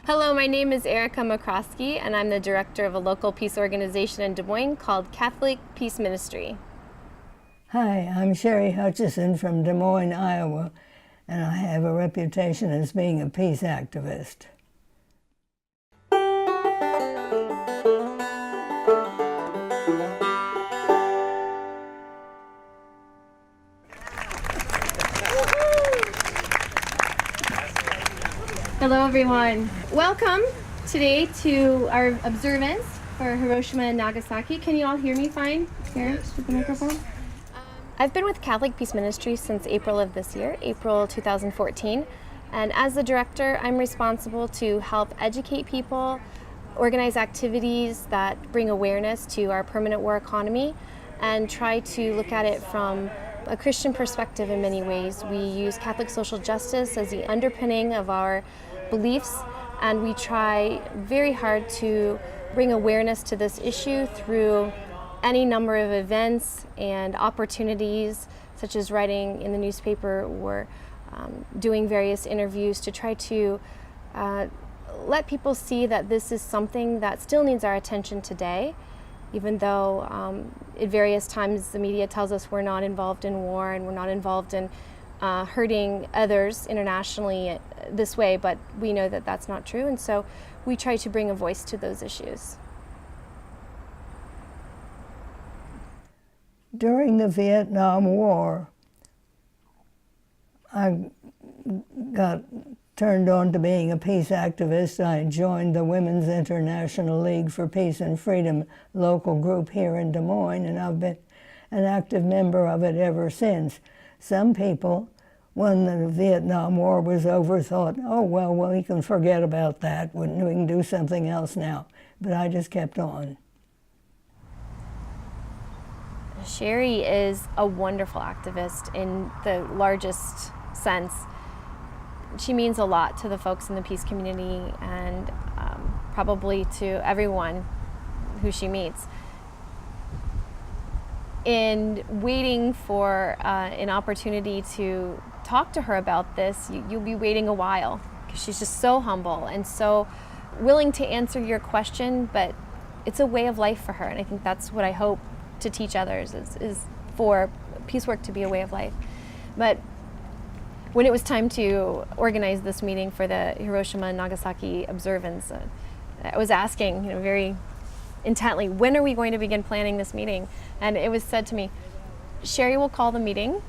Hello, my name is Erika McCroskey, and I'm the director of a local peace organization in Des Moines called Catholic Peace Ministry. Hi, I'm Sherry Hutchison from Des Moines, Iowa, and I have a reputation as being a peace activist. Hello, everyone. Welcome today to our observance for Hiroshima and Nagasaki. Can you all hear me fine? Here, with the microphone. I've been with Catholic Peace Ministry since April of this year, April 2014. And as the director, I'm responsible to help educate people, organize activities that bring awareness to our permanent war economy, and try to look at it from a Christian perspective in many ways. We use Catholic social justice as the underpinning of our beliefs, and we try very hard to bring awareness to this issue through any number of events and opportunities, such as writing in the newspaper or doing various interviews to try to let people see that this is something that still needs our attention today, even though at various times the media tells us we're not involved in war and we're not involved in hurting others internationally this way, but we know that that's not true, and so we try to bring a voice to those issues. During the Vietnam War, I got turned on to being a peace activist. I joined the Women's International League for Peace and Freedom local group here in Des Moines, and I've been an active member of it ever since. Some people, when the Vietnam War was over, thought, oh, well, we can forget about that. We can do something else now. But I just kept on. Sherry is a wonderful activist in the largest sense. She means a lot to the folks in the peace community and probably to everyone who she meets. In waiting for an opportunity to talk to her about this, you'll be waiting a while, because she's just so humble and so willing to answer your question, but it's a way of life for her, and I think that's what I hope to teach others, is for peace work to be a way of life. But when it was time to organize this meeting for the Hiroshima and Nagasaki observance, I was asking, very intently, when are we going to begin planning this meeting? And it was said to me, Sherry will call the meeting,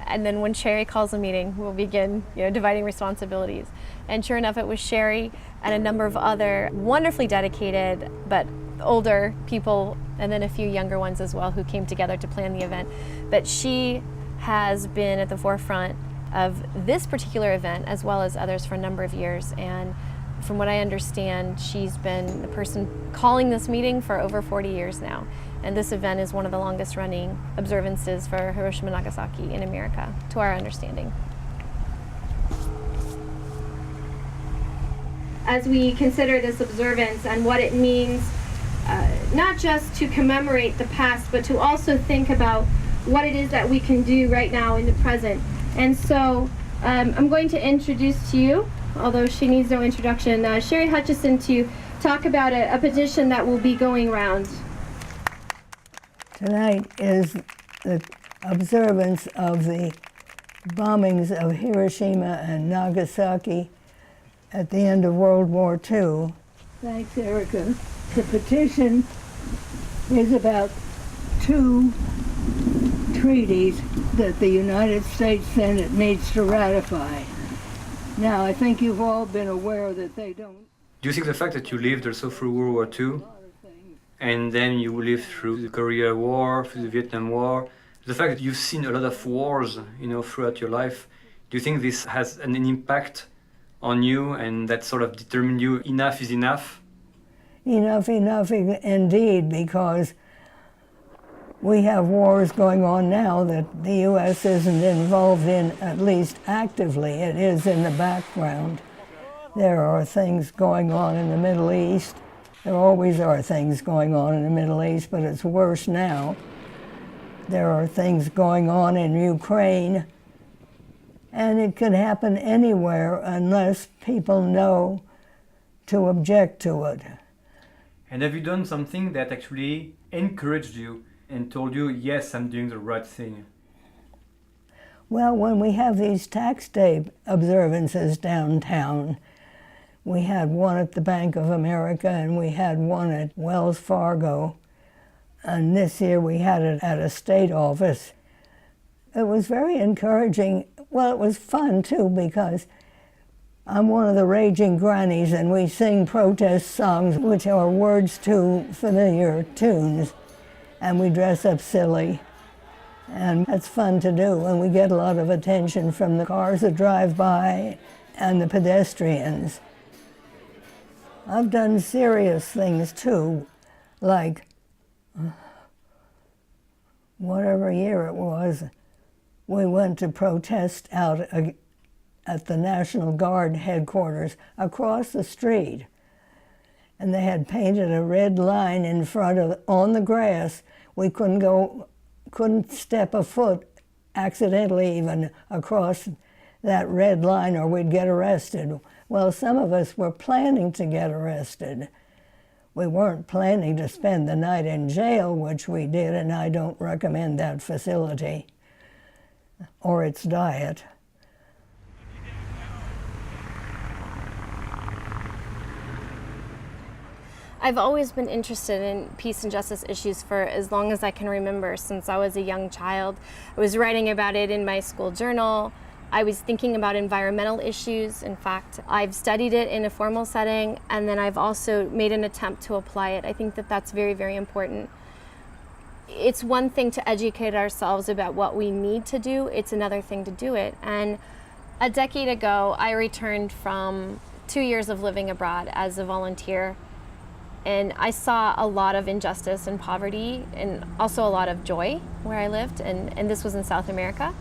and then when Sherry calls the meeting, we'll begin dividing responsibilities. And sure enough, it was Sherry and a number of other wonderfully dedicated but older people, and then a few younger ones as well, who came together to plan the event. But she has been at the forefront of this particular event, as well as others, for a number of years. And from what I understand, she's been the person calling this meeting for over 40 years now. And this event is one of the longest running observances for Hiroshima and Nagasaki in America, to our understanding. As we consider this observance and what it means, not just to commemorate the past, but to also think about what it is that we can do right now in the present. And so I'm going to introduce to you, although she needs no introduction, Sherry Hutchison, to talk about a petition that will be going around. Tonight is the observance of the bombings of Hiroshima and Nagasaki at the end of World War II. Thanks, Erica. The petition is about two treaties that the United States Senate needs to ratify. Now, I think you've all been aware that they don't. Do you think the fact that you lived also through World War II, and then you lived through the Korean War, through the Vietnam War, the fact that you've seen a lot of wars, throughout your life, do you think this has an impact on you, and that sort of determined you enough is enough? Enough indeed, because we have wars going on now that the U.S. isn't involved in, at least actively. It is in the background. There are things going on in the Middle East. There always are things going on in the Middle East, but it's worse now. There are things going on in Ukraine, and it could happen anywhere unless people know to object to it. And have you done something that actually encouraged you and told you, yes, I'm doing the right thing? Well, when we have these tax day observances downtown, we had one at the Bank of America and we had one at Wells Fargo. And this year we had it at a state office. It was very encouraging. Well, it was fun too, because I'm one of the raging grannies and we sing protest songs which are words to familiar tunes, and we dress up silly. And that's fun to do, and we get a lot of attention from the cars that drive by and the pedestrians. I've done serious things too, like whatever year it was, we went to protest out at the National Guard headquarters across the street. And they had painted a red line in front of, on the grass. We couldn't step a foot accidentally even across that red line or we'd get arrested. Well, some of us were planning to get arrested. We weren't planning to spend the night in jail, which we did, and I don't recommend that facility or its diet. I've always been interested in peace and justice issues for as long as I can remember, since I was a young child. I was writing about it in my school journal. I was thinking about environmental issues. In fact, I've studied it in a formal setting, and then I've also made an attempt to apply it. I think that that's very, very important. It's one thing to educate ourselves about what we need to do. It's another thing to do it. And a decade ago, I returned from 2 years of living abroad as a volunteer. And I saw a lot of injustice and poverty, and also a lot of joy where I lived, and this was in South America.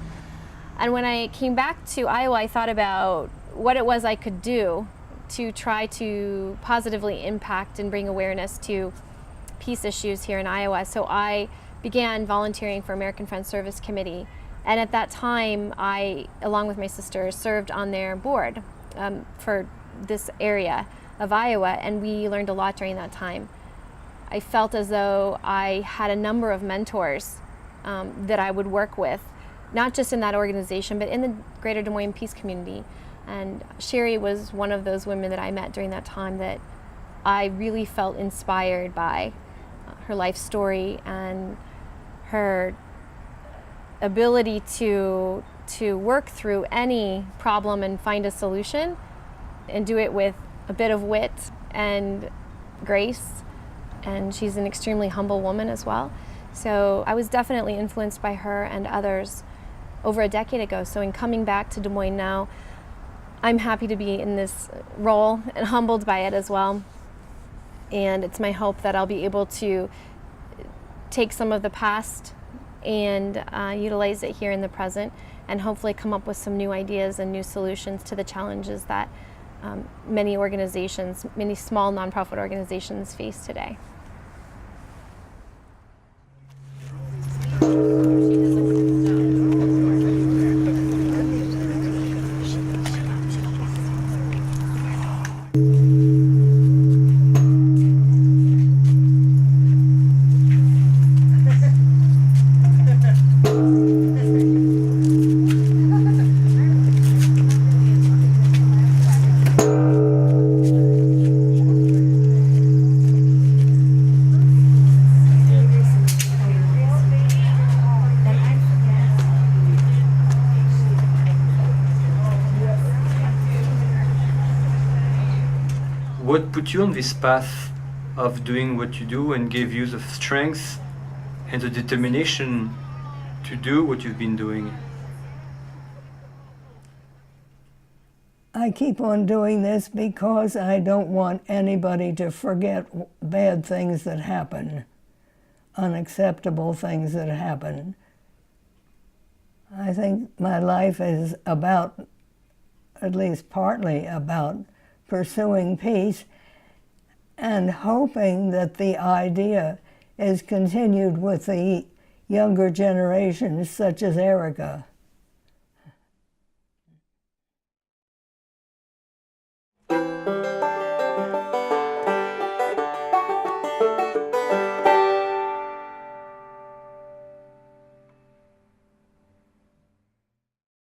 And when I came back to Iowa, I thought about what it was I could do to try to positively impact and bring awareness to peace issues here in Iowa. So I began volunteering for American Friends Service Committee. And at that time, I, along with my sister, served on their board for this area of Iowa, and we learned a lot during that time. I felt as though I had a number of mentors that I would work with, not just in that organization, but in the greater Des Moines Peace community. And Sherry was one of those women that I met during that time that I really felt inspired by her life story and her ability to work through any problem and find a solution, and do it with a bit of wit and grace. And she's an extremely humble woman as well. So I was definitely influenced by her and others over a decade ago. So in coming back to Des Moines now, I'm happy to be in this role and humbled by it as well. And it's my hope that I'll be able to take some of the past and utilize it here in the present, and hopefully come up with some new ideas and new solutions to the challenges that many organizations, many small nonprofit organizations face today. What put you on this path of doing what you do and gave you the strength and the determination to do what you've been doing? I keep on doing this because I don't want anybody to forget bad things that happen, unacceptable things that happen. I think my life is about, at least partly about, pursuing peace and hoping that the idea is continued with the younger generations such as Erika.